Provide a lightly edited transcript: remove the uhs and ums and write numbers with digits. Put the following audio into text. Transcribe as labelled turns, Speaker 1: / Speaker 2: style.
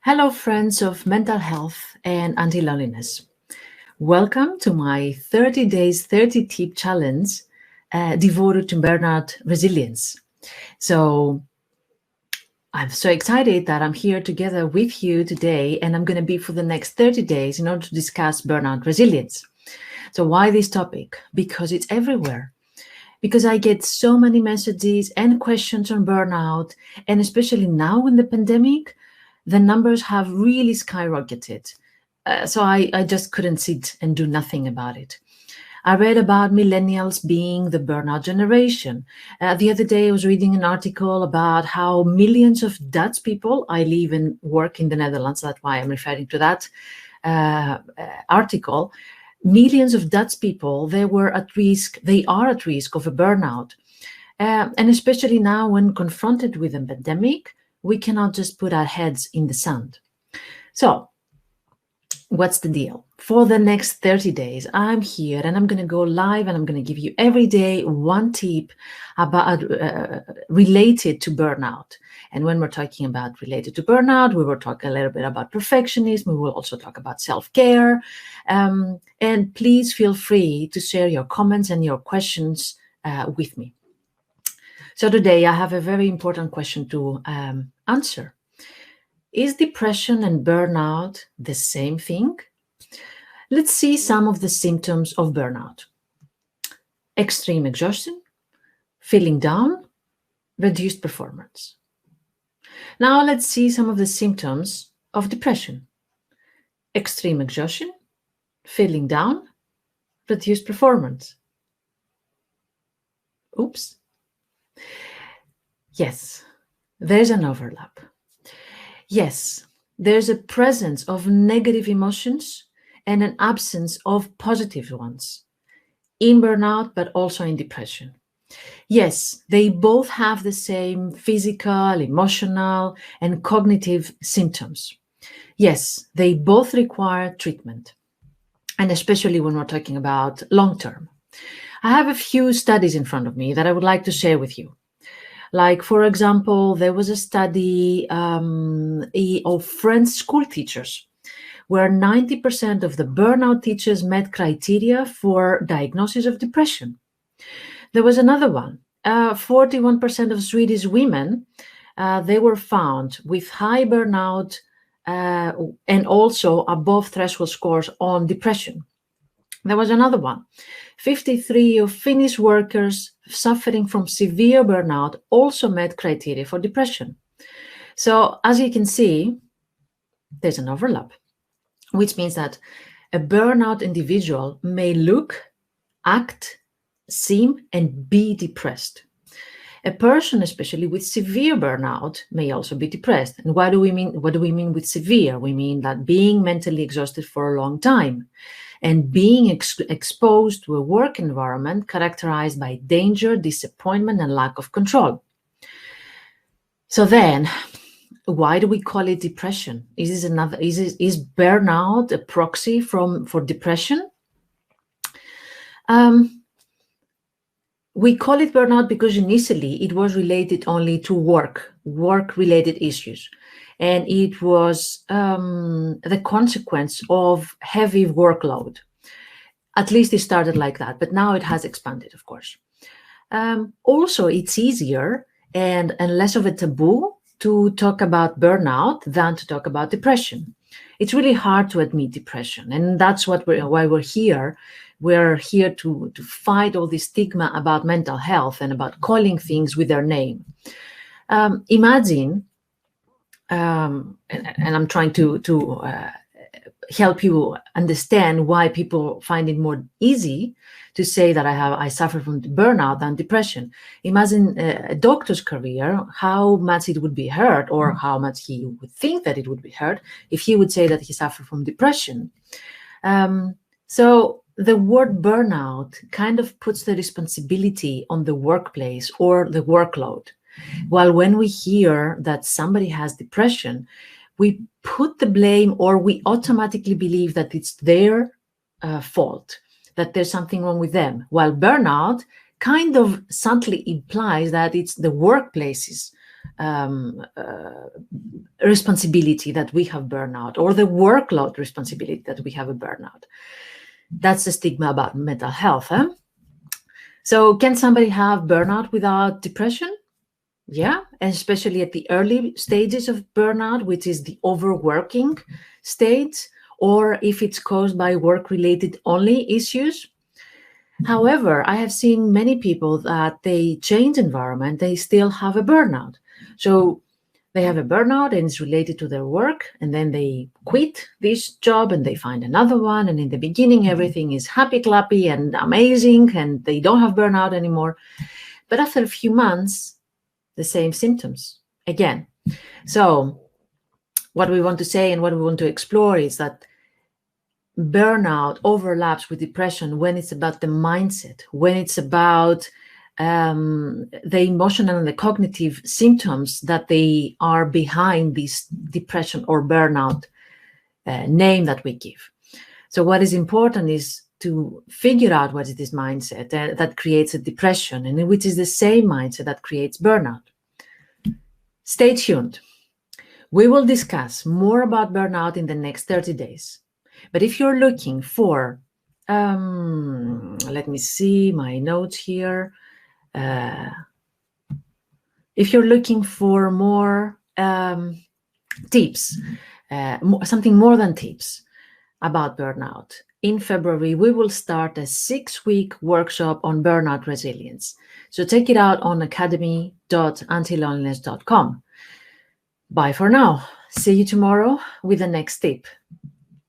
Speaker 1: Hello, friends of mental health and anti-loneliness. Welcome to my 30 days, 30 tip challenge devoted to burnout resilience. So I'm so excited that I'm here together with you today, and I'm going to be for the next 30 days in order to discuss burnout resilience. So why this topic? Because it's everywhere. Because I get so many messages and questions on burnout, and especially now in the pandemic, the numbers have really skyrocketed. So I just couldn't sit and do nothing about it. I read about millennials being the burnout generation. The other day, I was reading an article about how millions of Dutch people, I live and work in the Netherlands, that's why I'm referring to that article. Millions of Dutch people, they are at risk of a burnout. And especially now when confronted with a pandemic, we cannot just put our heads in the sand. So, what's the deal? For the next 30 days, I'm here and I'm going to go live and I'm going to give you every day one tip about related to burnout. And when we're talking about related to burnout, we will talk a little bit about perfectionism. We will also talk about self-care. And please feel free to share your comments and your questions with me. So today I have a very important question to answer. Is depression and burnout the same thing? Let's see some of the symptoms of burnout. Extreme exhaustion, feeling down, reduced performance. Now let's see some of the symptoms of depression. Extreme exhaustion, feeling down, reduced performance. Oops. Yes, there's an overlap. Yes, there's a presence of negative emotions and an absence of positive ones in burnout, but also in depression. Yes, they both have the same physical, emotional, and cognitive symptoms. Yes, they both require treatment, and especially when we're talking about long term. I have a few studies in front of me that I would like to share with you. Like, for example, there was a study of French school teachers where 90% of the burnout teachers met criteria for diagnosis of depression. There was another one. 41% of Swedish women, they were found with high burnout and also above threshold scores on depression. There was another one. 53 of Finnish workers suffering from severe burnout also met criteria for depression. So as you can see, there's an overlap, which means that a burnout individual may look, act, seem, and be depressed. A person, especially with severe burnout, may also be depressed. And what do we mean with severe? We mean that being mentally exhausted for a long time and being exposed to a work environment characterized by danger, disappointment, and lack of control. So then, why do we call it depression? Is burnout a proxy for depression? We call it burnout because initially it was related only to work-related issues. And it was the consequence of heavy workload. At least it started like that, but now it has expanded, of course. Also, it's easier and less of a taboo to talk about burnout than to talk about depression. It's really hard to admit depression, and that's why we're here. We're here to fight all this stigma about mental health and about calling things with their name. Imagine, and I'm trying to help you understand why people find it more easy to say that I suffer from burnout than depression. Imagine a doctor's career, how much it would be hurt, or how much he would think that it would be hurt if he would say that he suffered from depression. So the word burnout kind of puts the responsibility on the workplace or the workload. While when we hear that somebody has depression, we put the blame, or we automatically believe that it's their fault, that there's something wrong with them. While burnout kind of subtly implies that it's the workplace's responsibility that we have burnout, or the workload responsibility that we have a burnout. That's the stigma about mental health. So can somebody have burnout without depression? Yeah, and especially at the early stages of burnout, which is the overworking state, or if it's caused by work-related only issues. However, I have seen many people that they change environment, they still have a burnout. So they have a burnout and it's related to their work, and then they quit this job and they find another one. And in the beginning, everything is happy, clappy, and amazing, and they don't have burnout anymore. But after a few months, the same symptoms again. So what we want to say and what we want to explore is that burnout overlaps with depression when it's about the mindset, when it's about the emotional and the cognitive symptoms that they are behind this depression or burnout name that we give. So what is important is to figure out what is this mindset that creates a depression, and which is the same mindset that creates burnout. Stay tuned. We will discuss more about burnout in the next 30 days. But if you're looking for, let me see my notes here. If you're looking for more tips, something more than tips about burnout, in February, we will start a 6-week workshop on burnout resilience. So check it out on academy.antiloneliness.com. Bye for now. See you tomorrow with the next tip.